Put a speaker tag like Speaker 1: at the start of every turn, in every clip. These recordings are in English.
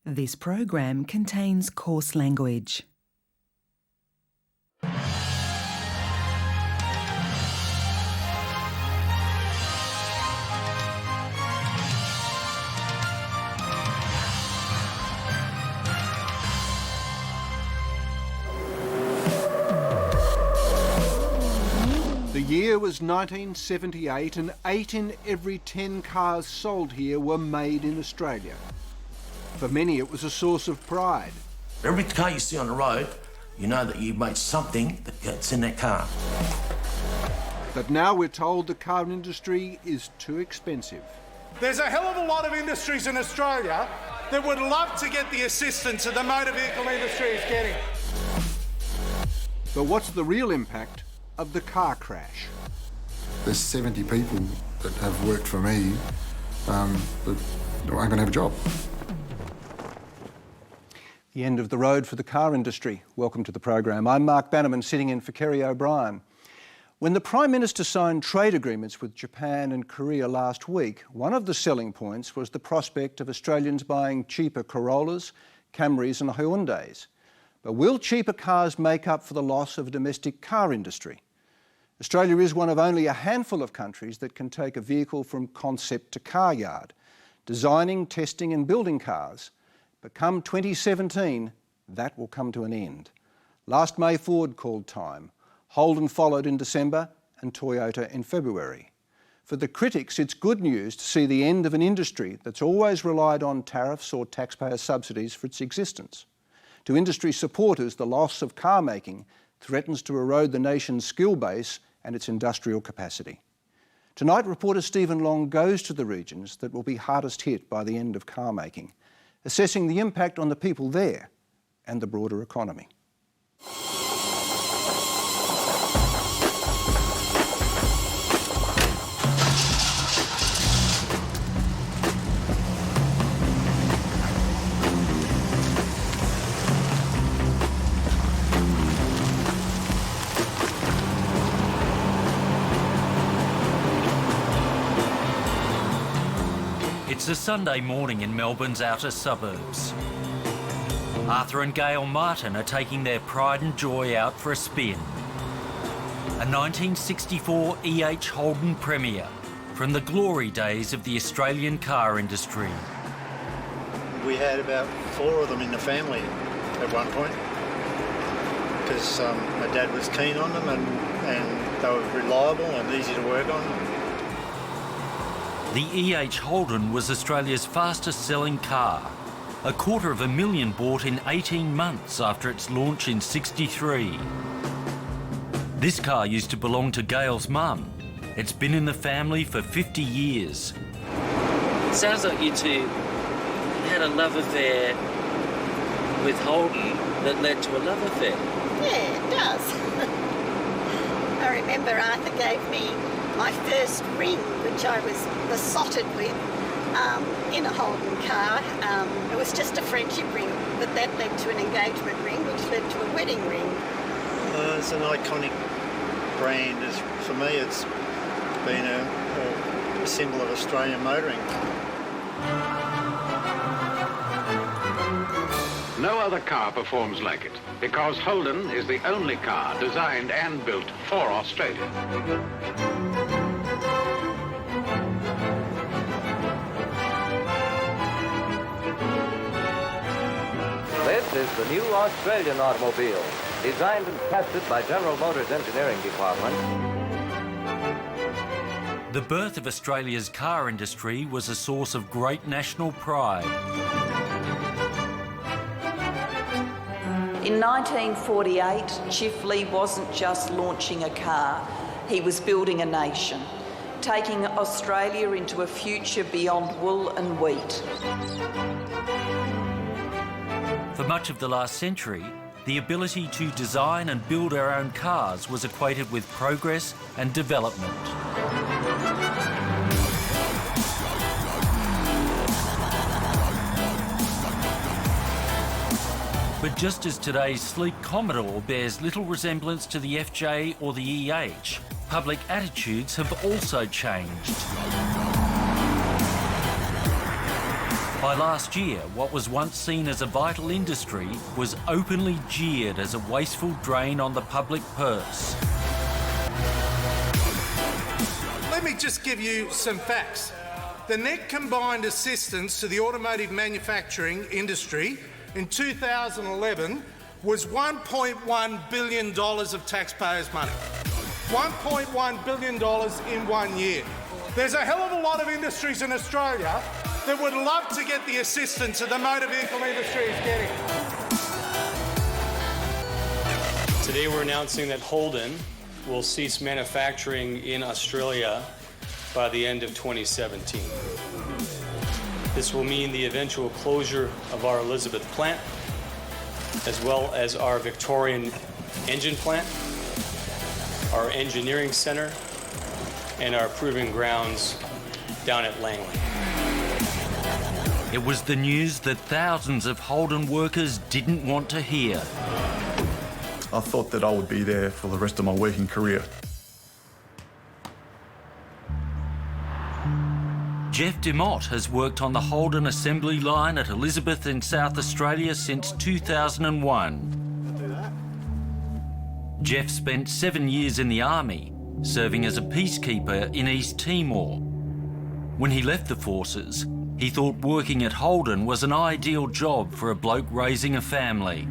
Speaker 1: This program contains coarse language.
Speaker 2: The year was 1978 and 8 in every 10 cars sold here were made in Australia. For many it was a source of pride.
Speaker 3: Every car you see on the road, you know that you made something that's in that car.
Speaker 2: But now we're told the car industry is too expensive.
Speaker 4: There's a hell of a lot of industries in Australia that would love to get the assistance that the motor vehicle industry is getting.
Speaker 2: But what's the real impact of the car crash?
Speaker 5: There's 70 people that have worked for me that aren't going to have a job.
Speaker 2: The end of the road for the car industry. Welcome to the program. I'm Mark Bannerman, sitting in for Kerry O'Brien. When the Prime Minister signed trade agreements with Japan and Korea last week, one of the selling points was the prospect of Australians buying cheaper Corollas, Camrys and Hyundais. But will cheaper cars make up for the loss of a domestic car industry? Australia is one of only a handful of countries that can take a vehicle from concept to car yard, designing, testing and building cars. But come 2017, that will come to an end. Last May, Ford called time. Holden followed in December and Toyota in February. For the critics, it's good news to see the end of an industry that's always relied on tariffs or taxpayer subsidies for its existence. To industry supporters, the loss of car making threatens to erode the nation's skill base and its industrial capacity. Tonight, reporter Stephen Long goes to the regions that will be hardest hit by the end of car making, assessing the impact on the people there and the broader economy.
Speaker 6: It's a Sunday morning in Melbourne's outer suburbs. Arthur and Gail Martin are taking their pride and joy out for a spin. A 1964 E.H. Holden Premier from the glory days of the Australian car industry.
Speaker 7: We had about 4 of them in the family at one point because my dad was keen on them and they were reliable and easy to work on.
Speaker 6: The E.H. Holden was Australia's fastest selling car, 250,000 bought in 18 months after its launch in *63. This car used to belong to Gail's mum. It's been in the family for 50 years.
Speaker 8: Sounds like you two had a love affair with Holden that led to a love affair.
Speaker 9: Yeah, it does. I remember Arthur gave me my first ring, which I was besotted with, in a Holden car. It was just a friendship ring, but that led to an engagement ring, which led to a wedding ring.
Speaker 7: It's an iconic brand. For me, it's been a symbol of Australian motoring.
Speaker 10: No other car performs like it, because Holden is the only car designed and built for Australia.
Speaker 11: This is the new Australian automobile, designed and tested by General Motors Engineering Department.
Speaker 6: The birth of Australia's car industry was a source of great national pride.
Speaker 12: In 1948, Chifley wasn't just launching a car, he was building a nation, taking Australia into a future beyond wool and wheat.
Speaker 6: For much of the last century, the ability to design and build our own cars was equated with progress and development. But just as today's sleek Commodore bears little resemblance to the FJ or the EH, public attitudes have also changed. By last year, what was once seen as a vital industry was openly jeered as a wasteful drain on the public purse.
Speaker 4: Let me just give you some facts. The net combined assistance to the automotive manufacturing industry in 2011 was $1.1 billion of taxpayers' money. $1.1 billion in 1 year. There's a hell of a lot of industries in Australia that would love to get the assistance that the motor vehicle industry is getting.
Speaker 13: Today we're announcing that Holden will cease manufacturing in Australia by the end of 2017. This will mean the eventual closure of our Elizabeth plant, as well as our Victorian engine plant, our engineering centre, and our proving grounds down at Langley.
Speaker 6: It was the news that thousands of Holden workers didn't want to hear.
Speaker 14: I thought that I would be there for the rest of my working career.
Speaker 6: Jeff DeMott has worked on the Holden assembly line at Elizabeth in South Australia since 2001. Jeff spent 7 years in the army, serving as a peacekeeper in East Timor. When he left the forces, he thought working at Holden was an ideal job for a bloke raising a family.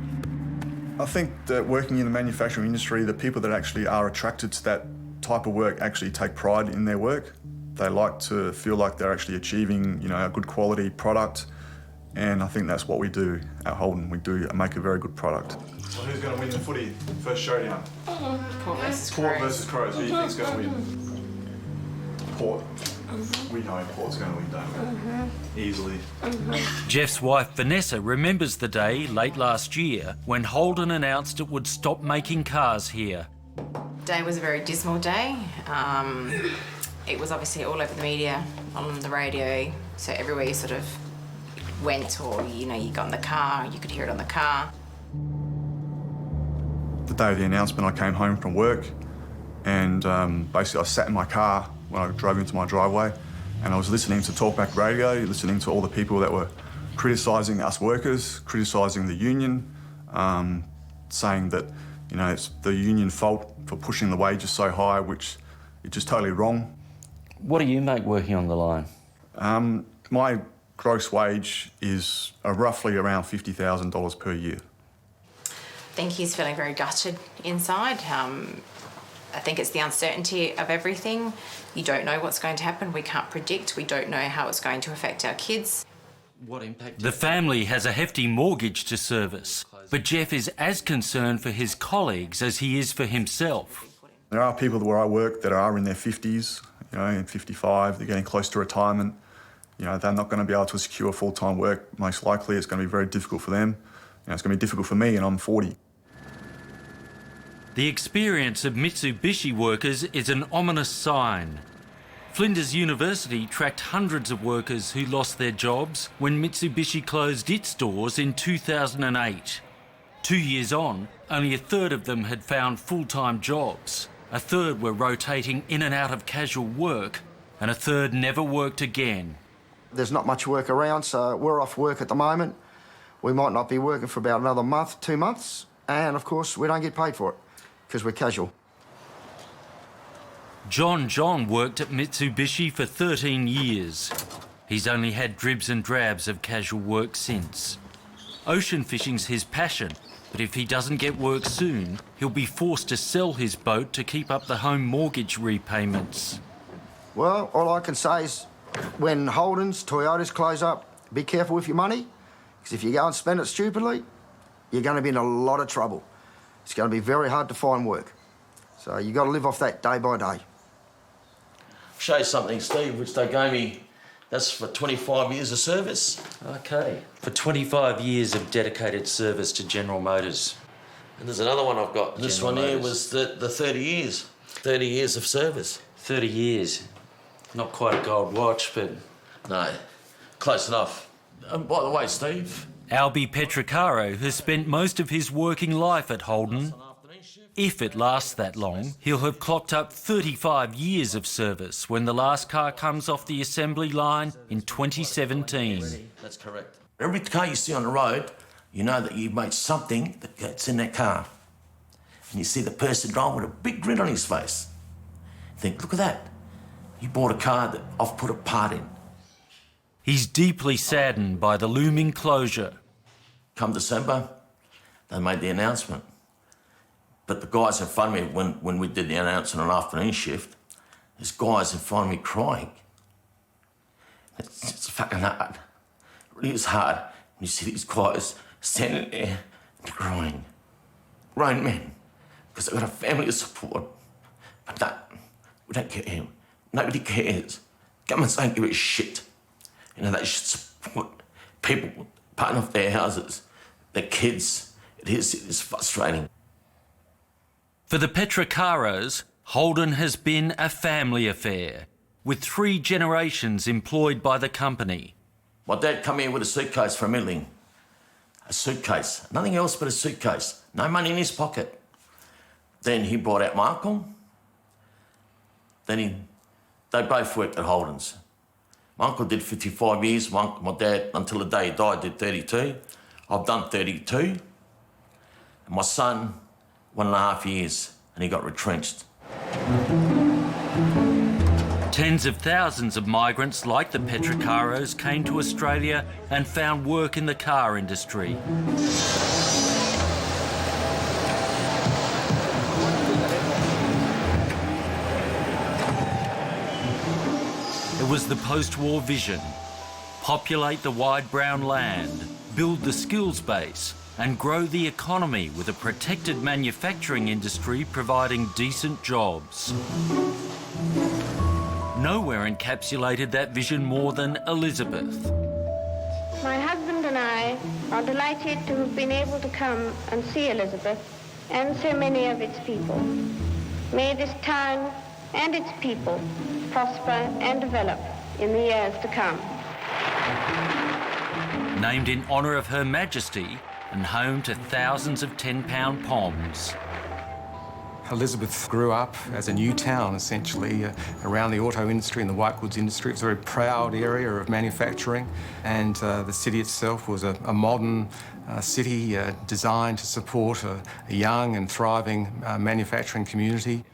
Speaker 14: I think that working in the manufacturing industry, the people that actually are attracted to that type of work actually take pride in their work. They like to feel like they're actually achieving, a good quality product, and I think that's what we do at Holden. We do make a very good product. Well, who's going to win the footy? First showdown.
Speaker 15: Port versus Crows.
Speaker 14: Port versus Crows. Who do you think's going to win? Port. We know Port's going to win, don't we? Easily.
Speaker 6: Jeff's wife Vanessa remembers the day late last year when Holden announced it would stop making cars here.
Speaker 15: Day was a very dismal day. It was obviously all over the media, on the radio, so everywhere you sort of went or, you got in the car, you could hear it on the car.
Speaker 14: The day of the announcement, I came home from work and basically I sat in my car when I drove into my driveway and I was listening to talkback radio, listening to all the people that were criticising us workers, criticising the union, saying that, it's the union fault for pushing the wages so high, which is just totally wrong.
Speaker 8: What do you make working on the line?
Speaker 14: My gross wage is roughly around $50,000 per year.
Speaker 15: I think he's feeling very gutted inside. I think it's the uncertainty of everything. You don't know what's going to happen. We can't predict. We don't know how it's going to affect our kids.
Speaker 8: What impact?
Speaker 6: The family has a hefty mortgage to service, but Jeff is as concerned for his colleagues as he is for himself.
Speaker 14: There are people where I work that are in their 50s, in 55, they're getting close to retirement. They're not going to be able to secure full-time work. Most likely it's going to be very difficult for them. It's going to be difficult for me and I'm 40.
Speaker 6: The experience of Mitsubishi workers is an ominous sign. Flinders University tracked hundreds of workers who lost their jobs when Mitsubishi closed its doors in 2008. 2 years on, only a third of them had found full-time jobs. A third were rotating in and out of casual work, and a third never worked again.
Speaker 16: There's not much work around, so we're off work at the moment. We might not be working for about another month, 2 months, and of course we don't get paid for it because we're casual.
Speaker 6: John worked at Mitsubishi for 13 years. He's only had dribs and drabs of casual work since. Ocean fishing's his passion, but if he doesn't get work soon, he'll be forced to sell his boat to keep up the home mortgage repayments.
Speaker 16: Well, all I can say is when Holdens, Toyotas close up, be careful with your money, because if you go and spend it stupidly, you're going to be in a lot of trouble. It's going to be very hard to find work. So you've got to live off that day by day.
Speaker 3: Show you something, Steve, which they gave me. That's for 25 years of service.
Speaker 8: Okay. For 25 years of dedicated service to General Motors.
Speaker 3: And there's another one I've got. This
Speaker 8: General
Speaker 3: one here
Speaker 8: Motors.
Speaker 3: was the 30 years. 30 years of service.
Speaker 8: 30 years. Not quite a gold watch, but...
Speaker 3: No, close enough. And by the way, Steve...
Speaker 6: Albi Petricaro has spent most of his working life at Holden. If it lasts that long, he'll have clocked up 35 years of service when the last car comes off the assembly line in 2017.
Speaker 3: That's correct. Every car you see on the road, you know that you've made something that's in that car. And you see the person driving with a big grin on his face. Think, look at that. You bought a car that I've put a part in.
Speaker 6: He's deeply saddened by the looming closure.
Speaker 3: Come December, they made the announcement. But the guys in front of me, when we did the announcement on afternoon shift, there's guys in front of me crying. It's fucking hard. It really is hard when you see these guys standing there and crying. Grown men, because they've got a family to support. But no, we don't care. Nobody cares. Governments don't give a shit. You know, they should support people paying off their houses, their kids. It is frustrating.
Speaker 6: For the Petrocaros, Holden has been a family affair, with 3 generations employed by the company.
Speaker 3: My dad come here with a suitcase for a milling. A suitcase, nothing else but a suitcase. No money in his pocket. Then he brought out my uncle. They both worked at Holden's. My uncle did 55 years. My dad, until the day he died, did 32. I've done 32. And my son, 1.5 years, and he got retrenched.
Speaker 6: Tens of thousands of migrants like the Petrocaros came to Australia and found work in the car industry. It was the post-war vision: populate the wide brown land, build the skills base, and grow the economy with a protected manufacturing industry providing decent jobs. Nowhere encapsulated that vision more than Elizabeth.
Speaker 17: My husband and I are delighted to have been able to come and see Elizabeth and so many of its people. May this town and its people prosper and develop in the years to come.
Speaker 6: Named in honour of Her Majesty and home to thousands of £10 poms.
Speaker 18: Elizabeth grew up as a new town, essentially, around the auto industry and the white goods industry. It's a very proud area of manufacturing, and the city itself was a modern city designed to support a young and thriving manufacturing community.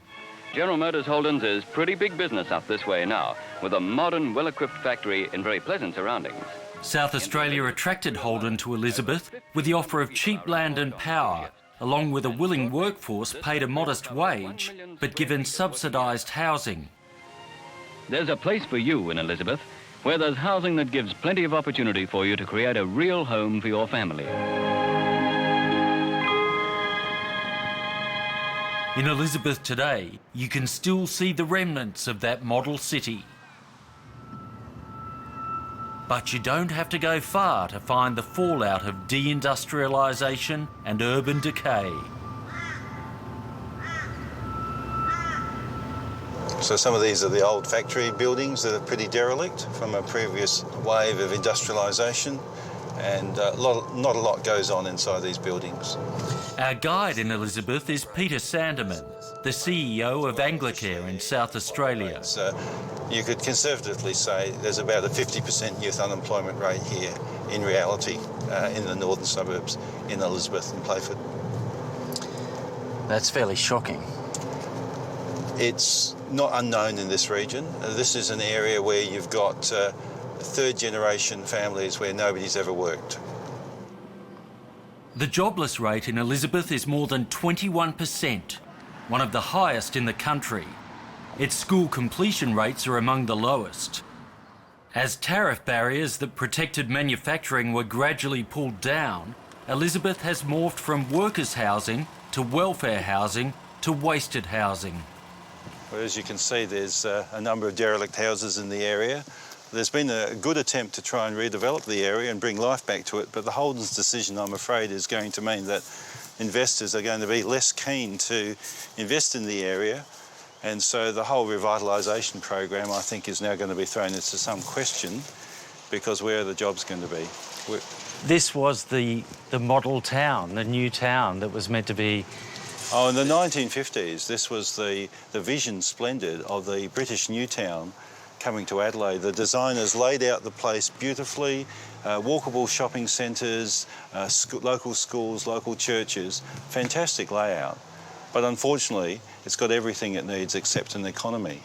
Speaker 19: General Motors Holden's is pretty big business up this way now, with a modern, well-equipped factory in very pleasant surroundings.
Speaker 6: South Australia attracted Holden to Elizabeth with the offer of cheap land and power, along with a willing workforce paid a modest wage, but given subsidised housing.
Speaker 19: There's a place for you in Elizabeth, where there's housing that gives plenty of opportunity for you to create a real home for your family.
Speaker 6: In Elizabeth today, you can still see the remnants of that model city. But you don't have to go far to find the fallout of deindustrialisation and urban decay.
Speaker 20: So some of these are the old factory buildings that are pretty derelict from a previous wave of industrialisation, and not a lot goes on inside these buildings.
Speaker 6: Our guide in Elizabeth is Peter Sanderman, the CEO of Anglicare in South Australia.
Speaker 20: So you could conservatively say there's about a 50% youth unemployment rate here in reality in the northern suburbs in Elizabeth and Playford.
Speaker 21: That's fairly shocking.
Speaker 20: It's not unknown in this region. This is an area where you've got third-generation families where nobody's ever worked.
Speaker 6: The jobless rate in Elizabeth is more than 21%, one of the highest in the country. Its school completion rates are among the lowest. As tariff barriers that protected manufacturing were gradually pulled down, Elizabeth has morphed from workers' housing to welfare housing to wasted housing.
Speaker 20: Well, as you can see, there's a number of derelict houses in the area. There's been a good attempt to try and redevelop the area and bring life back to it, but the Holden's decision, I'm afraid, is going to mean that investors are going to be less keen to invest in the area, and so the whole revitalisation program, I think, is now going to be thrown into some question, because where are the jobs going to be?
Speaker 21: This was the model town, the new town that was meant to be
Speaker 20: Oh, in the 1950s, this was the vision splendid of the British Newtown coming to Adelaide. The designers laid out the place beautifully, walkable shopping centres, local schools, local churches, fantastic layout. But unfortunately, it's got everything it needs except an economy.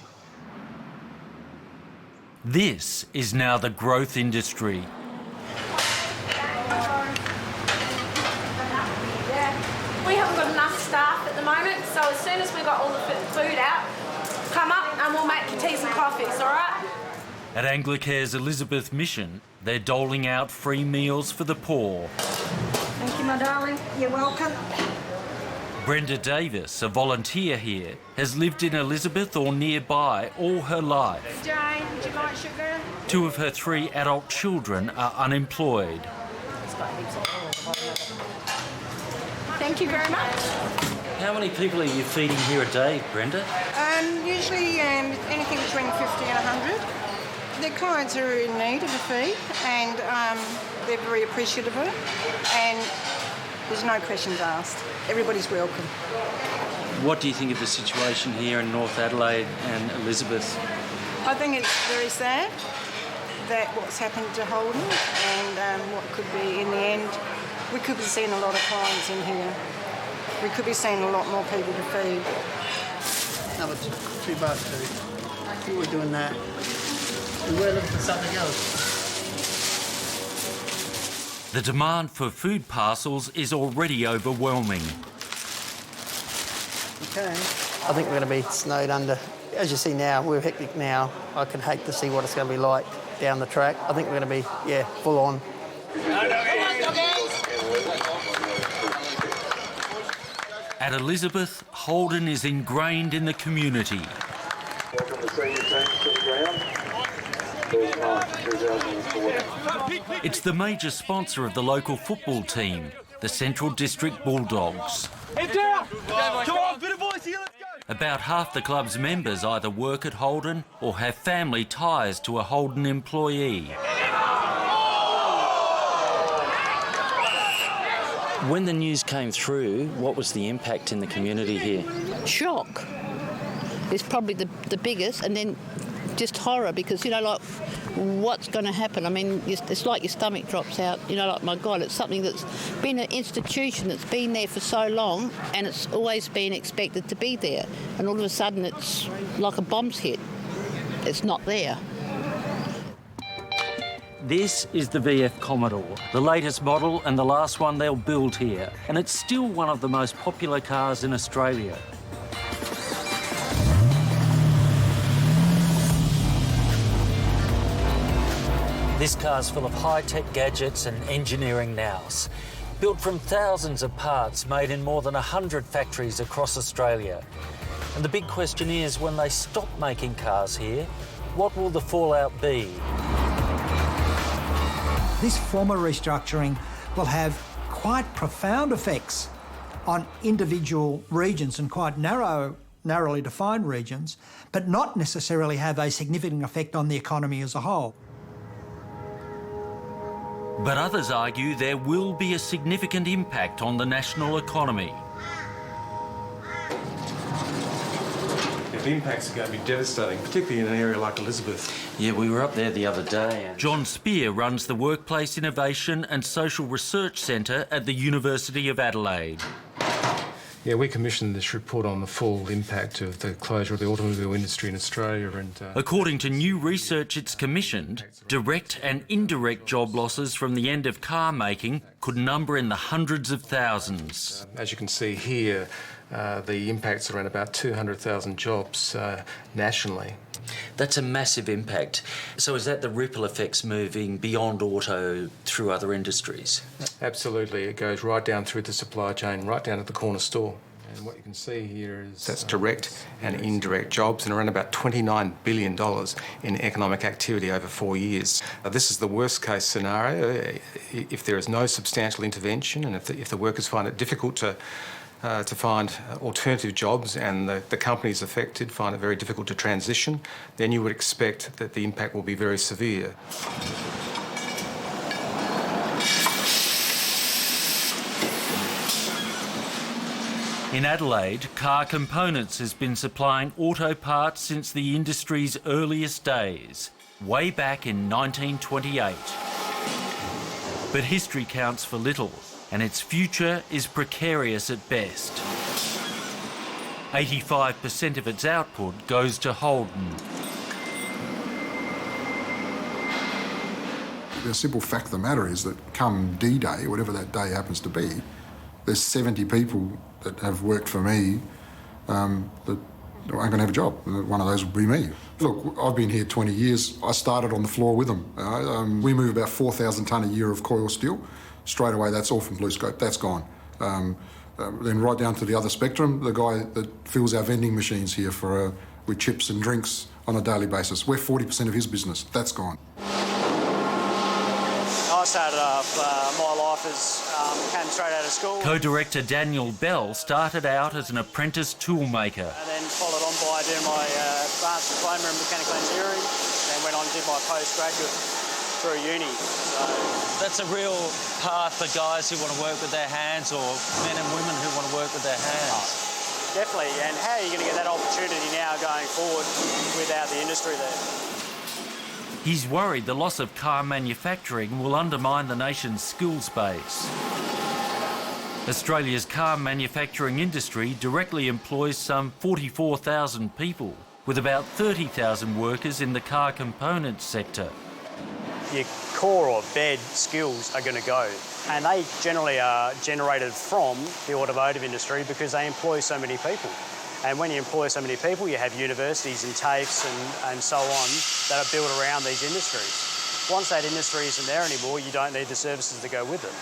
Speaker 6: This is now the growth industry.
Speaker 21: We haven't got enough staff at the moment, so as soon as we've got all the food out, come up and we'll make your teas and coffees, all right?
Speaker 6: At Anglicare's Elizabeth Mission, they're doling out free meals for the poor.
Speaker 21: Thank you, my darling. You're welcome.
Speaker 6: Brenda Davis, a volunteer here, has lived in Elizabeth or nearby all her life.
Speaker 21: Jane, would you like sugar?
Speaker 6: 2 of her 3 adult children are unemployed.
Speaker 21: Thank you very much.
Speaker 6: How many people are you feeding here a day, Brenda?
Speaker 21: Usually anything between 50 and 100. The clients are in need of a feed and they're very appreciative of it, and there's no questions asked. Everybody's welcome.
Speaker 6: What do you think of the situation here in North Adelaide and Elizabeth?
Speaker 21: I think it's very sad that what's happened to Holden, and what could be in the end. We could be seeing a lot of clients in here. We could be seeing a lot more people to feed.
Speaker 22: No, it's $2 too. We were doing that. We were looking for something else.
Speaker 6: The demand for food parcels is already overwhelming.
Speaker 22: Okay. I think we're going to be snowed under. As you see now, we're hectic now. I can hate to see what it's going to be like down the track. I think we're going to be, full on.
Speaker 6: At Elizabeth, Holden is ingrained in the community.
Speaker 23: Welcome the senior team to the ground. First March 2004.
Speaker 6: It's the major sponsor of the local football team, the Central District Bulldogs.
Speaker 23: Head down! Come on, bit of voice here, let's go!
Speaker 6: About half the club's members either work at Holden or have family ties to a Holden employee.
Speaker 24: When the news came through, what was the impact in the community here?
Speaker 25: Shock is probably the biggest, and then just horror because, what's going to happen? I mean, it's like your stomach drops out, like, my God, it's something that's been an institution that's been there for so long and it's always been expected to be there. And all of a sudden it's like a bomb's hit. It's not there.
Speaker 6: This is the VF Commodore, the latest model and the last one they'll build here. And it's still one of the most popular cars in Australia. This car's full of high-tech gadgets and engineering nows. Built from thousands of parts made in more than 100 factories across Australia. And the big question is, when they stop making cars here, what will the fallout be?
Speaker 26: This form of restructuring will have quite profound effects on individual regions and quite narrowly defined regions, but not necessarily have a significant effect on the economy as a whole.
Speaker 6: But others argue there will be a significant impact on the national economy.
Speaker 18: The impacts are going to be devastating, particularly in an area like Elizabeth.
Speaker 24: Yeah, we were up there the other day.
Speaker 6: John Spear runs the Workplace Innovation and Social Research Centre at the University of Adelaide.
Speaker 18: Yeah, we commissioned this report on the full impact of the closure of the automobile industry in Australia. And
Speaker 6: according to new research it's commissioned, direct and indirect job losses from the end of car making could number in the hundreds of thousands.
Speaker 18: As you can see here, the impact's around about 200,000 jobs nationally.
Speaker 24: That's a massive impact. So is that the ripple effects moving beyond auto through other industries?
Speaker 18: Absolutely. It goes right down through the supply chain, right down to the corner store. And what you can see here is that's direct and indirect jobs, and around about $29 billion in economic activity over 4 years. This is the worst case scenario. If there is no substantial intervention and if the workers find it difficult to find alternative jobs and the companies affected find it very difficult to transition, then you would expect that the impact will be very severe.
Speaker 6: In Adelaide, Car Components has been supplying auto parts since the industry's earliest days, way back in 1928. But history counts for little, and its future is precarious at best. 85% of its output goes to Holden.
Speaker 1: The simple fact of the matter is that come D-Day, whatever that day happens to be, there's 70 people that have worked for me that aren't going to have a job. One of those would be me. Look, I've been here 20 years. I started on the floor with them. We move about 4,000 tonne a year of coil steel. Straight away, that's all from BlueScope. That's gone. Then right down to the other spectrum, the guy that fills our vending machines here with chips and drinks on a daily basis. We're 40% of his business. That's gone.
Speaker 2: I started off my life as came straight out of school.
Speaker 6: Co-director Daniel Bell started out as an apprentice toolmaker.
Speaker 2: And then followed on by doing my advanced diploma in mechanical engineering, then went on and did my postgraduate through uni. So
Speaker 8: that's a real path for guys who want to work with their hands, or men and women who want to work with their hands.
Speaker 2: Definitely, and how are you going to get that opportunity now going forward without the industry there?
Speaker 6: He's worried the loss of car manufacturing will undermine the nation's skills base. Australia's car manufacturing industry directly employs some 44,000 people, with about 30,000 workers in the car components sector.
Speaker 2: Your core or bed skills are going to go, and they generally are generated from the automotive industry because they employ so many people. And when you employ so many people, you have universities and TAFEs and so on that are built around these industries. Once that industry isn't there anymore, you don't need the services to go with it.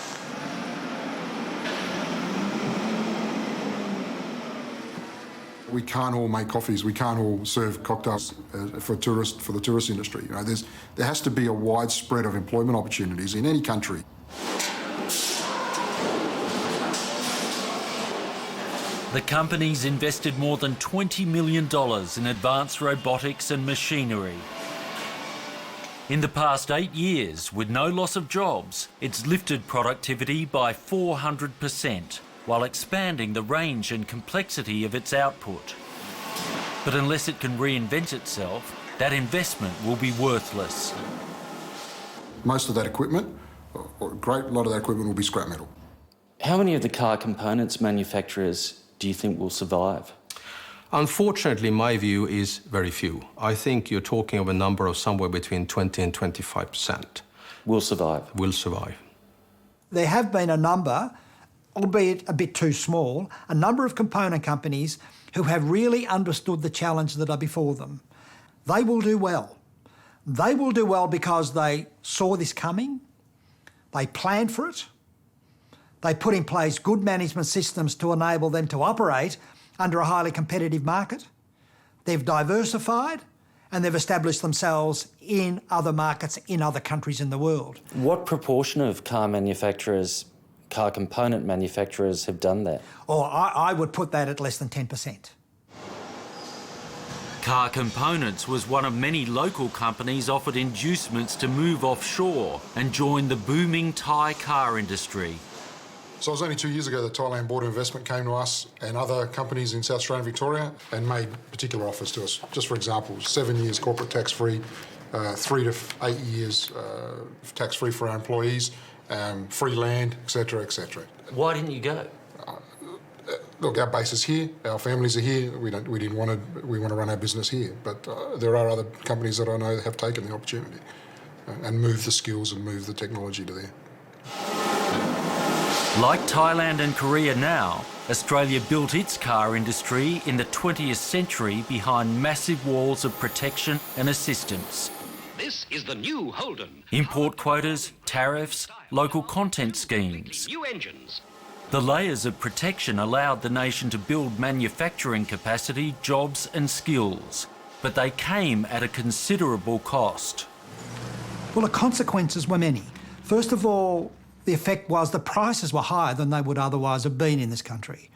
Speaker 1: We can't all make coffees. We can't all serve cocktails for the tourist industry. You know, there has to be a wide spread of employment opportunities in any country.
Speaker 6: The company's invested more than $20 million in advanced robotics and machinery. In the past 8 years, with no loss of jobs, it's lifted productivity by 400%, while expanding the range and complexity of its output. But unless it can reinvent itself, that investment will be worthless.
Speaker 1: Most of that equipment, or a great lot of that equipment, will be scrap metal.
Speaker 24: How many of the car components manufacturers do you think will survive?
Speaker 18: Unfortunately, my view is very few. I think you're talking of a number of somewhere between 20 and 25%.
Speaker 24: Will survive?
Speaker 18: Will survive.
Speaker 26: There have been a number, albeit a bit too small, a number of component companies who have really understood the challenge that are before them. They will do well. They will do well because they saw this coming, they planned for it, they put in place good management systems to enable them to operate under a highly competitive market. They've diversified and they've established themselves in other markets in other countries in the world.
Speaker 24: What proportion of car component manufacturers have done that?
Speaker 26: Oh, I would put that at less than 10%.
Speaker 6: Car Components was one of many local companies offered inducements to move offshore and join the booming Thai car industry.
Speaker 1: So it was only 2 years ago that Thailand Board of Investment came to us and other companies in South Australia and Victoria and made particular offers to us. Just for example, 7 years corporate tax-free, 3 to 8 years tax-free for our employees, free land, etc., etc.
Speaker 24: Why didn't you go?
Speaker 1: Look, our base is here, our families are here. We want to run our business here. But there are other companies that I know have taken the opportunity and moved the skills and moved the technology to there.
Speaker 6: Like Thailand and Korea now, Australia built its car industry in the 20th century behind massive walls of protection and assistance.
Speaker 5: This is the new Holden.
Speaker 6: Import quotas, tariffs, local content schemes.
Speaker 5: New engines.
Speaker 6: The layers of protection allowed the nation to build manufacturing capacity, jobs and skills, but they came at a considerable cost.
Speaker 26: Well, the consequences were many. First of all, the effect was the prices were higher than they would otherwise have been in this country.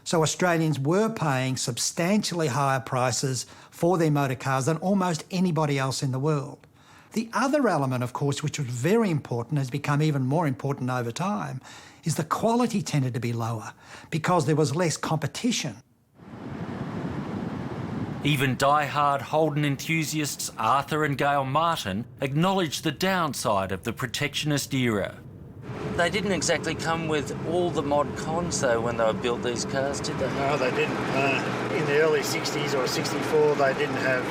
Speaker 26: So Australians were paying substantially higher prices for their motor cars than almost anybody else in the world. The other element, of course, which was very important, has become even more important over time, is the quality tended to be lower because there was less competition.
Speaker 6: Even die-hard Holden enthusiasts Arthur and Gail Martin acknowledged the downside of the protectionist era.
Speaker 24: They didn't exactly come with all the mod cons, though, when they built these cars, did they?
Speaker 4: No, they didn't. In the early 60s or 64, they didn't have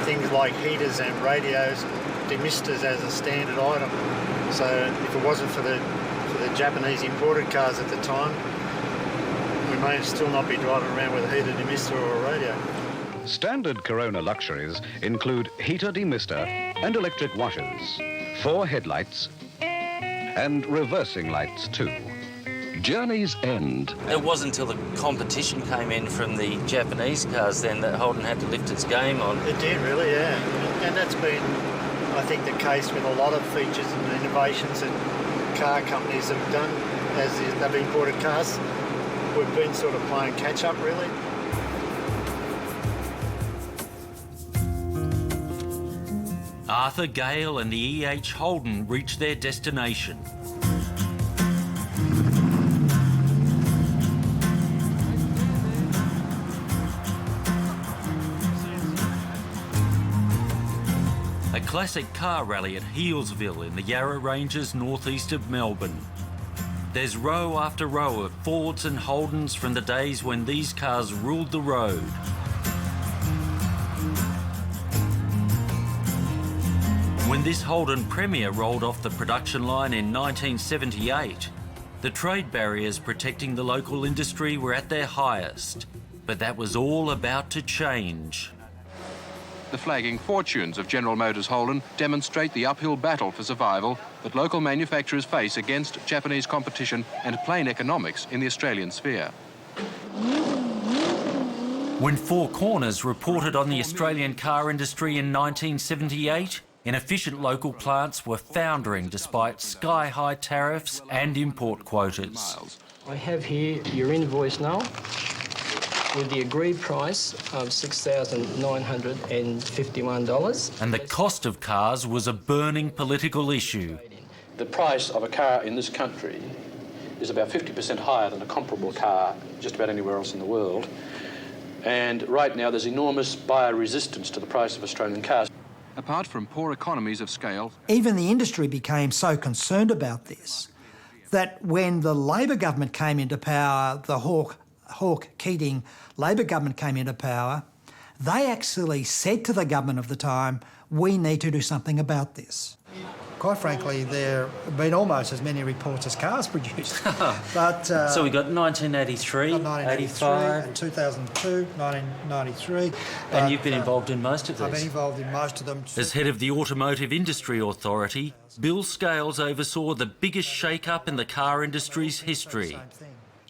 Speaker 4: things like heaters and radios, demisters as a standard item. So if it wasn't for the Japanese imported cars at the time, we may still not be driving around with a heater, demister or a radio.
Speaker 19: Standard Corona luxuries include heater demister and electric washers, 4 headlights, and reversing lights too. Journey's End.
Speaker 24: It wasn't until the competition came in from the Japanese cars then that Holden had to lift its game on.
Speaker 4: It did, really, yeah. And that's been, I think, the case with a lot of features and innovations that car companies have done as they've imported cars. We've been sort of playing catch-up, really.
Speaker 6: Arthur, Gale and the E.H. Holden reached their destination. A classic car rally at Healesville in the Yarra Ranges northeast of Melbourne. There's row after row of Fords and Holdens from the days when these cars ruled the road. When this Holden Premier rolled off the production line in 1978, the trade barriers protecting the local industry were at their highest. But that was all about to change.
Speaker 7: The flagging fortunes of General Motors Holden demonstrate the uphill battle for survival that local manufacturers face against Japanese competition and plain economics in the Australian sphere.
Speaker 6: When Four Corners reported on the Australian car industry in 1978, inefficient local plants were foundering despite sky-high tariffs and import quotas.
Speaker 9: I have here your invoice now with the agreed price of $6,951.
Speaker 6: And the cost of cars was a burning political issue.
Speaker 10: The price of a car in this country is about 50% higher than a comparable car just about anywhere else in the world. And right now there's enormous buyer resistance to the price of Australian cars.
Speaker 7: Apart from poor economies of scale,
Speaker 26: even the industry became so concerned about this that when the Labor government came into power, the Hawke-Keating Labor government came into power, they actually said to the government of the time, we need to do something about this. Quite frankly, there have been almost as many reports as cars produced. But
Speaker 24: so we got 1983, 85...
Speaker 26: 2002, 1993.
Speaker 24: And you've been involved in most of these?
Speaker 26: I've been involved in most of them.
Speaker 6: As head of the Automotive Industry Authority, Bill Scales oversaw the biggest shake-up in the car industry's history.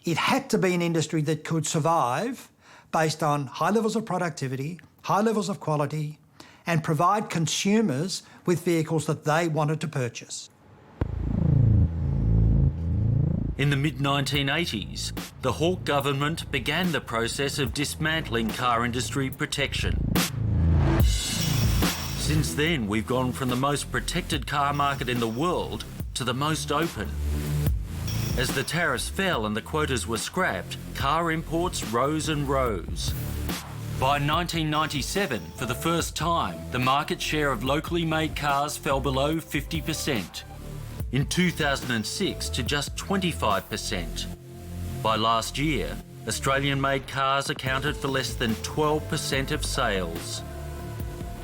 Speaker 26: It had to be an industry that could survive based on high levels of productivity, high levels of quality, and provide consumers with vehicles that they wanted to purchase.
Speaker 6: In the mid-1980s, the Hawke government began the process of dismantling car industry protection. Since then, we've gone from the most protected car market in the world to the most open. As the tariffs fell and the quotas were scrapped, car imports rose and rose. By 1997, for the first time, the market share of locally made cars fell below 50%. In 2006 to just 25%. By last year, Australian-made cars accounted for less than 12% of sales.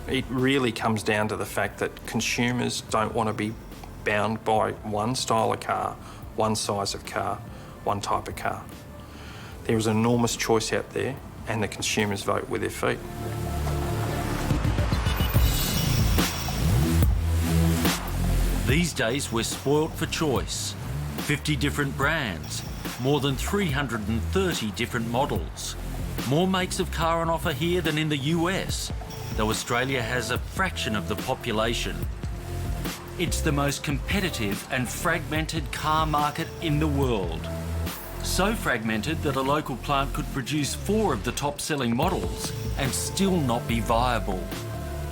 Speaker 11: It really comes down to the fact that consumers don't want to be bound by one style of car, one size of car, one type of car. There is an enormous choice out there, and the consumers vote with their feet.
Speaker 6: These days, we're spoilt for choice. 50 different brands, more than 330 different models. More makes of car on offer here than in the US, though Australia has a fraction of the population. It's the most competitive and fragmented car market in the world. So fragmented that a local plant could produce 4 of the top-selling models and still not be viable.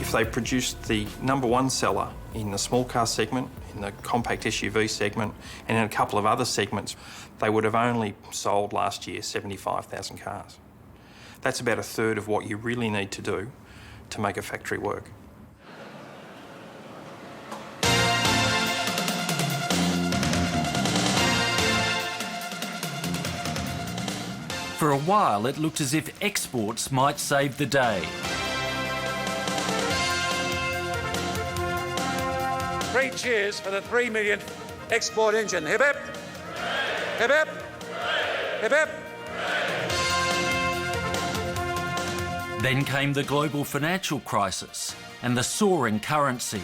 Speaker 11: If they produced the #1 seller in the small car segment, in the compact SUV segment, and in a couple of other segments, they would have only sold last year 75,000 cars. That's about a third of what you really need to do to make a factory work.
Speaker 6: For a while, it looked as if exports might save the day.
Speaker 3: Three cheers for the 3 millionth export engine. Hip hip! Hip hip! Hip hip!
Speaker 6: Then came the global financial crisis and the soaring currency.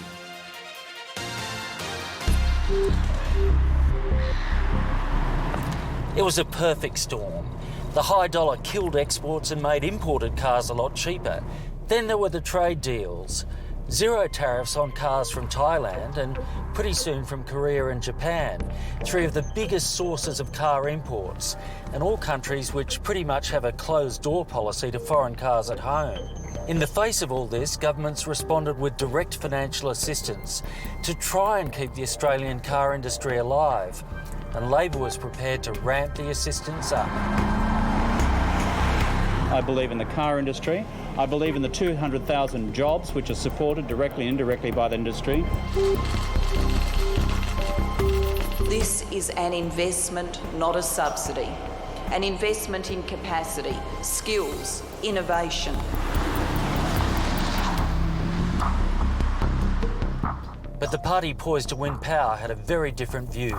Speaker 24: It was a perfect storm. The high dollar killed exports and made imported cars a lot cheaper. Then there were the trade deals. Zero tariffs on cars from Thailand and pretty soon from Korea and Japan, three of the biggest sources of car imports, and all countries which pretty much have a closed-door policy to foreign cars at home. In the face of all this, governments responded with direct financial assistance to try and keep the Australian car industry alive, and Labor was prepared to ramp the assistance up.
Speaker 12: I believe in the car industry. I believe in the 200,000 jobs which are supported directly and indirectly by the industry.
Speaker 13: This is an investment, not a subsidy. An investment in capacity, skills, innovation.
Speaker 24: But the party poised to win power had a very different view.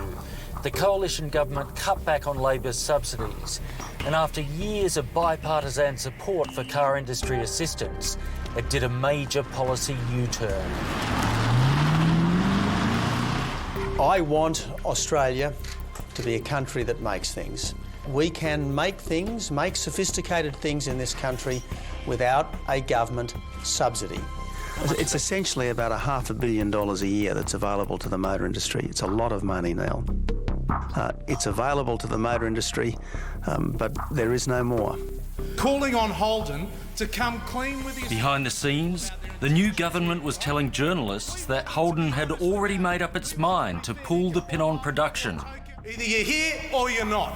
Speaker 24: The coalition government cut back on Labor's subsidies, and after years of bipartisan support for car industry assistance, it did a major policy U-turn.
Speaker 14: I want Australia to be a country that makes things. We can make things, make sophisticated things in this country without a government subsidy. It's essentially about $500 million a year that's available to the motor industry. It's a lot of money now. It's available to the motor industry, but there is no more.
Speaker 15: Calling on Holden to come clean with his...
Speaker 6: Behind the scenes, the new government was telling journalists that Holden had already made up its mind to pull the pin on production.
Speaker 15: Either you're here or you're not.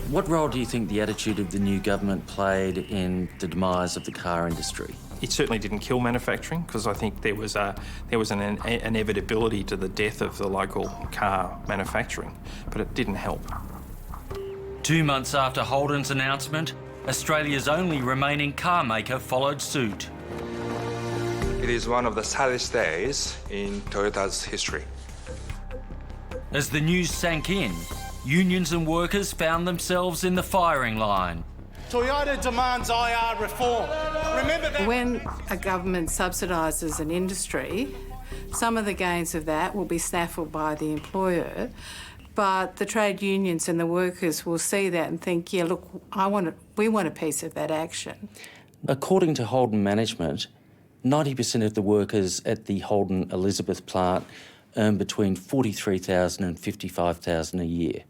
Speaker 24: What role do you think the attitude of the new government played in the demise of the car industry?
Speaker 11: It certainly didn't kill manufacturing, because I think there was an inevitability to the death of the local car manufacturing, but it didn't help.
Speaker 6: 2 months after Holden's announcement, Australia's only remaining car maker followed suit.
Speaker 16: It is one of the saddest days in Toyota's history.
Speaker 6: As the news sank in, unions and workers found themselves in the firing line.
Speaker 15: Toyota demands IR reform. Remember that.
Speaker 27: When a government subsidises an industry, some of the gains of that will be snaffled by the employer, but the trade unions and the workers will see that and think, yeah, look, we want a piece of that action.
Speaker 24: According to Holden management, 90% of the workers at the Holden Elizabeth plant earn between $43,000 and $55,000 a year.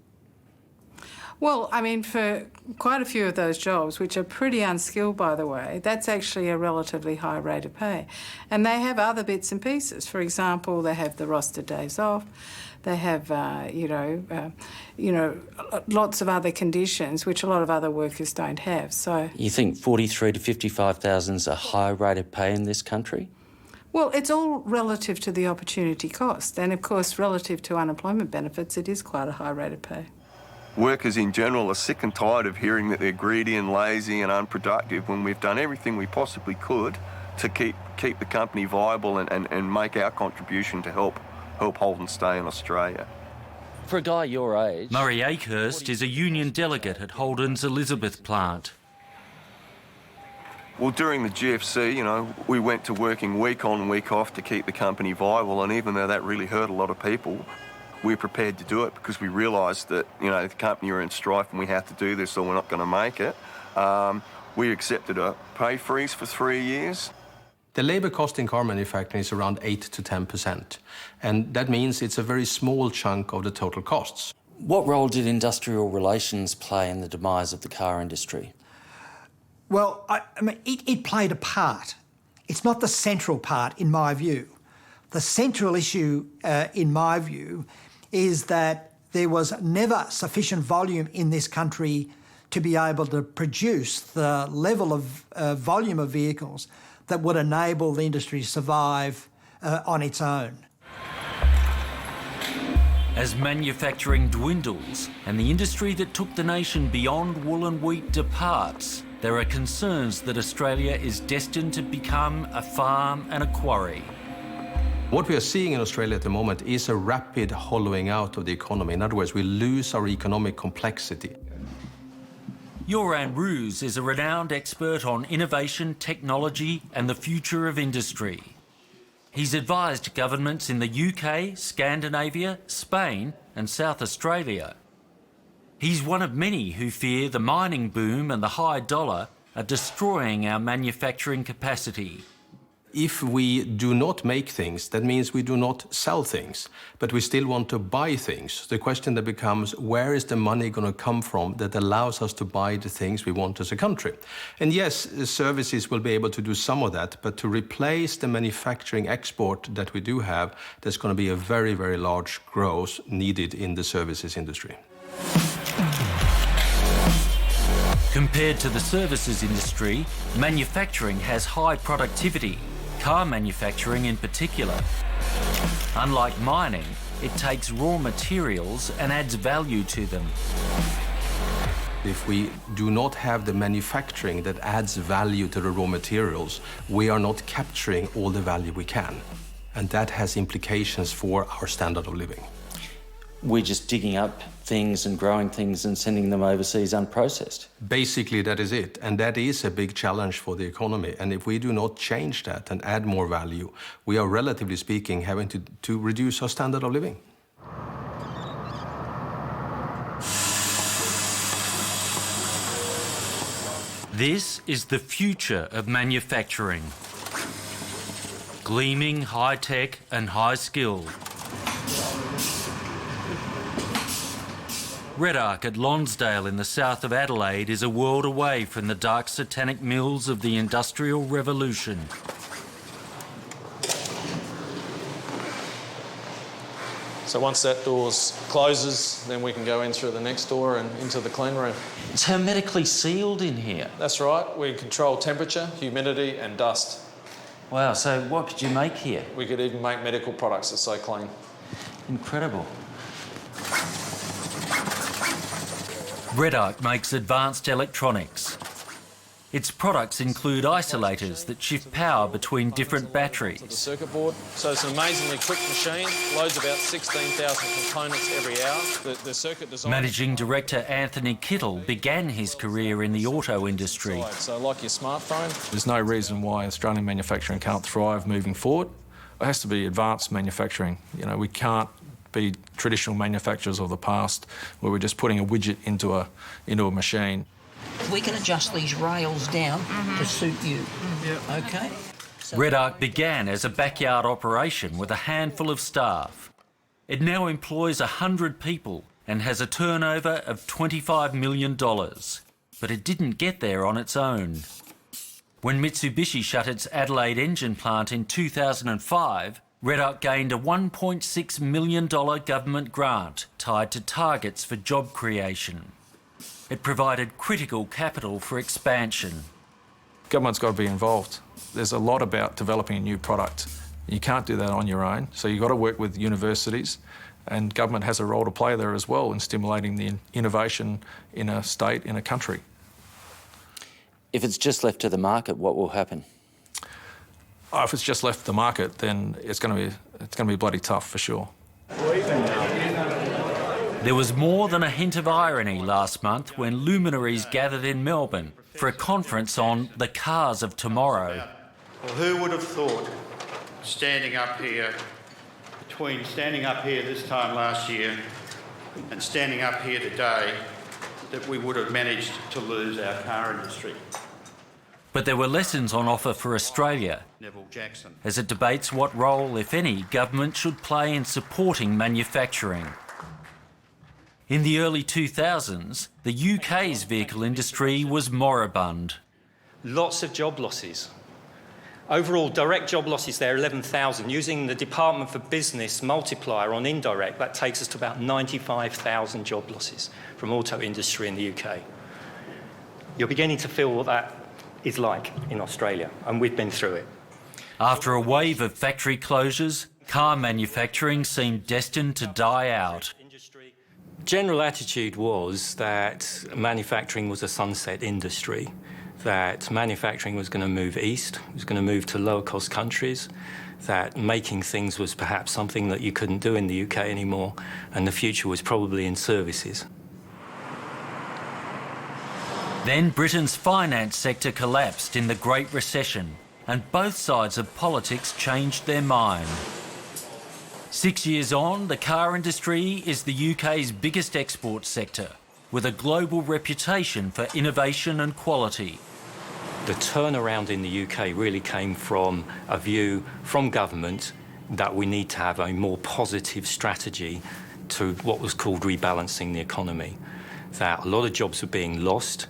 Speaker 27: Well, I mean, for quite a few of those jobs, which are pretty unskilled, by the way, that's actually a relatively high rate of pay. And they have other bits and pieces. For example, they have the roster days off. They have, lots of other conditions which a lot of other workers don't have. So
Speaker 24: you think 43 to 55,000 is a high rate of pay in this country?
Speaker 27: Well, it's all relative to the opportunity cost. And, of course, relative to unemployment benefits, it is quite a high rate of pay.
Speaker 28: Workers in general are sick and tired of hearing that they're greedy and lazy and unproductive when we've done everything we possibly could to keep the company viable and make our contribution to help Holden stay in Australia.
Speaker 24: For a guy your age...
Speaker 6: Murray Akehurst is a union delegate at Holden's Elizabeth plant.
Speaker 28: Well, during the GFC, we went to working week on, week off to keep the company viable, and even though that really hurt a lot of people, we're prepared to do it because we realised that, the company are in strife and we have to do this or we're not going to make it. We accepted a pay freeze for 3 years.
Speaker 18: The labour cost in car manufacturing is around 8 to 10%, and that means it's a very small chunk of the total costs.
Speaker 24: What role did industrial relations play in the demise of the car industry?
Speaker 26: Well, I mean, it played a part. It's not the central part, in my view. The central issue, in my view, is that there was never sufficient volume in this country to be able to produce the level of volume of vehicles that would enable the industry to survive on its own.
Speaker 6: As manufacturing dwindles and the industry that took the nation beyond wool and wheat departs, there are concerns that Australia is destined to become a farm and a quarry.
Speaker 18: What we are seeing in Australia at the moment is a rapid hollowing out of the economy. In other words, we lose our economic complexity.
Speaker 6: Joran Roos is a renowned expert on innovation, technology and the future of industry. He's advised governments in the UK, Scandinavia, Spain and South Australia. He's one of many who fear the mining boom and the high dollar are destroying our manufacturing capacity.
Speaker 18: If we do not make things, that means we do not sell things, but we still want to buy things. The question that becomes, where is the money going to come from that allows us to buy the things we want as a country? And yes, services will be able to do some of that, but to replace the manufacturing export that we do have, there's going to be a very, very large growth needed in the services industry.
Speaker 6: Compared to the services industry, manufacturing has high productivity, car manufacturing in particular. Unlike mining, it takes raw materials and adds value to them.
Speaker 18: If we do not have the manufacturing that adds value to the raw materials, we are not capturing all the value we can. And that has implications for our standard of living.
Speaker 24: We're just digging up things and growing things and sending them overseas unprocessed.
Speaker 18: Basically, that is it. And that is a big challenge for the economy. And if we do not change that and add more value, we are, relatively speaking, having to reduce our standard of living.
Speaker 6: This is the future of manufacturing. Gleaming, high-tech and high-skilled. Redarc at Lonsdale in the south of Adelaide is a world away from the dark satanic mills of the Industrial Revolution.
Speaker 11: So once that door closes, then we can go in through the next door and into the clean room.
Speaker 24: It's hermetically sealed in here.
Speaker 11: That's right. We control temperature, humidity and dust.
Speaker 24: Wow, so what could you make here?
Speaker 11: We could even make medical products that's so clean.
Speaker 24: Incredible.
Speaker 6: Redarc makes advanced electronics. Its products include isolators that shift power between different batteries.
Speaker 11: The circuit board. So it's an amazingly quick machine, loads about 16,000 components every hour. The circuit design...
Speaker 6: Managing Director Anthony Kittle began his career in the auto industry.
Speaker 11: So like your smartphone. There's no reason why Australian manufacturing can't thrive moving forward. It has to be advanced manufacturing. You know, we can't be traditional manufacturers of the past where we're just putting a widget into a machine.
Speaker 2: We can adjust these rails down to suit you. Okay?
Speaker 6: Redarc began as a backyard operation with a handful of staff. It now employs 100 people and has a turnover of $25 million. But it didn't get there on its own. When Mitsubishi shut its Adelaide engine plant in 2005, Redarc gained a $1.6 million government grant tied to targets for job creation. It provided critical capital for expansion.
Speaker 11: Government's got to be involved. There's a lot about developing a new product. You can't do that on your own, so you've got to work with universities, and government has a role to play there as well in stimulating the innovation in a state, in a country.
Speaker 24: If it's just left to the market, what will happen?
Speaker 11: Oh, if it's just left to the market, then it's going to be bloody tough for sure.
Speaker 6: There was more than a hint of irony last month when luminaries gathered in Melbourne for a conference on the cars of tomorrow.
Speaker 8: Well, who would have thought, standing up here this time last year and standing up here today, that we would have managed to lose our car industry?
Speaker 6: But there were lessons on offer for Australia
Speaker 8: Neville Jackson.
Speaker 6: as it debates what role, if any, government should play in supporting manufacturing. In the early 2000s, the UK's vehicle industry was moribund.
Speaker 1: Lots of job losses. Overall, direct job losses there, 11,000. Using the Department for Business multiplier on indirect, that takes us to about 95,000 job losses from auto industry in the UK. You're beginning to feel what that is like in Australia, and we've been through it.
Speaker 6: After a wave of factory closures, car manufacturing seemed destined to die out.
Speaker 1: General attitude was that manufacturing was a sunset industry, that manufacturing was going to move east, was going to move to lower-cost countries, that making things was perhaps something that you couldn't do in the UK anymore, and the future was probably in services.
Speaker 6: Then Britain's finance sector collapsed in the Great Recession, and both sides of politics changed their mind. 6 years on, the car industry is the UK's biggest export sector, with a global reputation for innovation and quality.
Speaker 1: The turnaround in the UK really came from a view from government that we need to have a more positive strategy to what was called rebalancing the economy, that a lot of jobs were being lost.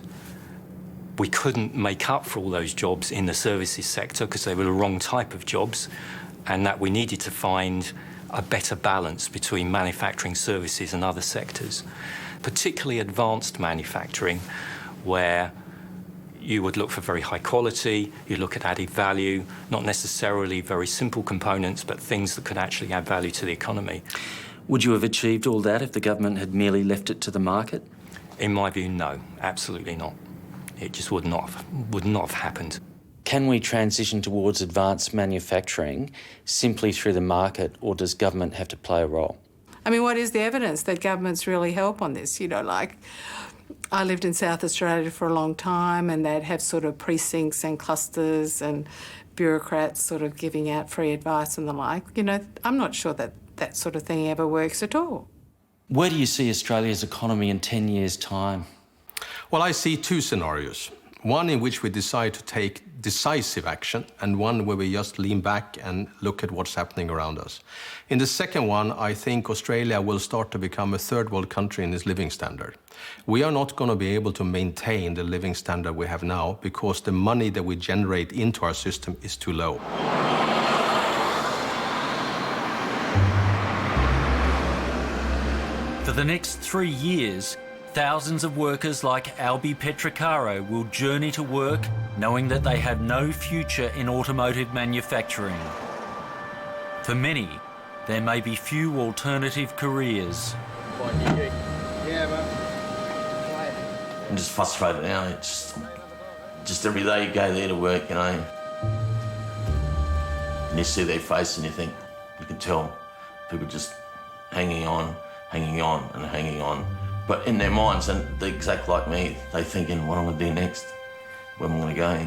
Speaker 1: We couldn't make up for all those jobs in the services sector because they were the wrong type of jobs, and that we needed to find a better balance between manufacturing, services and other sectors, particularly advanced manufacturing, where you would look for very high quality, you look at added value, not necessarily very simple components, but things that could actually add value to the economy.
Speaker 24: Would you have achieved all that if the government had merely left it to the market?
Speaker 1: In my view, no, absolutely not. It just would not have happened.
Speaker 24: Can we transition towards advanced manufacturing simply through the market, or does government have to play a role?
Speaker 27: I mean, what is the evidence that governments really help on this? You know, like, I lived in South Australia for a long time, and they'd have sort of precincts and clusters and bureaucrats sort of giving out free advice and the like. You know, I'm not sure that that sort of thing ever works at all.
Speaker 24: Where do you see Australia's economy in 10 years' time?
Speaker 18: Well, I see two scenarios. One in which we decide to take decisive action, and one where we just lean back and look at what's happening around us. In the second one, I think Australia will start to become a third world country in its living standard. We are not going to be able to maintain the living standard we have now because the money that we generate into our system is too low.
Speaker 6: For the next 3 years, thousands of workers like Albi Petrocaro will journey to work knowing that they have no future in automotive manufacturing. For many, there may be few alternative careers.
Speaker 5: I'm just frustrated now. It's just every day you go there to work, you know, and you see their face and you think, you can tell people just hanging on and hanging on. But in their minds, and they're exactly like me, they're thinking, what am I going to do next? Where am I going to go?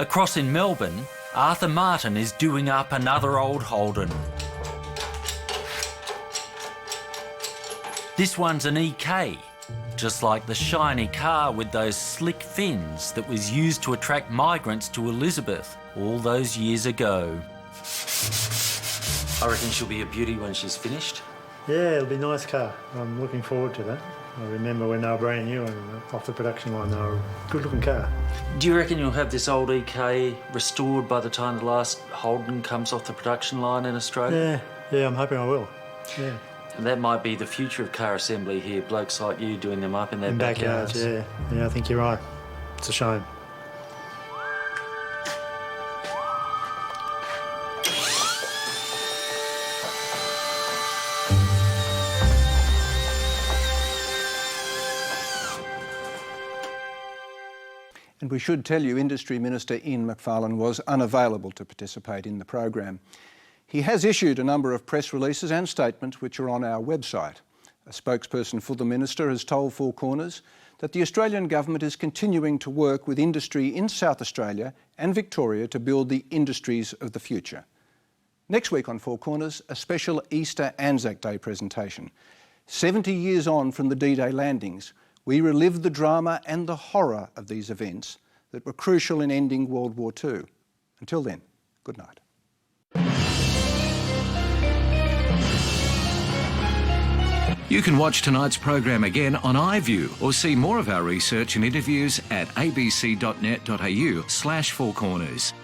Speaker 6: Across in Melbourne, Arthur Martin is doing up another old Holden. This one's an EK, just like the shiny car with those slick fins that was used to attract migrants to Elizabeth all those years ago.
Speaker 24: I reckon she'll be a beauty when she's finished.
Speaker 4: Yeah, it'll be a nice car. I'm looking forward to that. I remember when they were brand new and off the production line, they were a good-looking car.
Speaker 24: Do you reckon you'll have this old EK restored by the time the last Holden comes off the production line in Australia?
Speaker 4: Yeah, I'm hoping I will. Yeah.
Speaker 24: And that might be the future of car assembly here, blokes like you doing them up in their backyards.
Speaker 4: Yeah, I think you're right. It's a shame.
Speaker 17: And we should tell you, Industry Minister Ian Macfarlane was unavailable to participate in the program. He has issued a number of press releases and statements which are on our website. A spokesperson for the Minister has told Four Corners that the Australian Government is continuing to work with industry in South Australia and Victoria to build the industries of the future. Next week on Four Corners, a special Easter Anzac Day presentation. 70 years on from the D-Day landings, we relive the drama and the horror of these events that were crucial in ending World War II. Until then, good night.
Speaker 9: You can watch tonight's program again on iView or see more of our research and interviews at abc.net.au/4corners.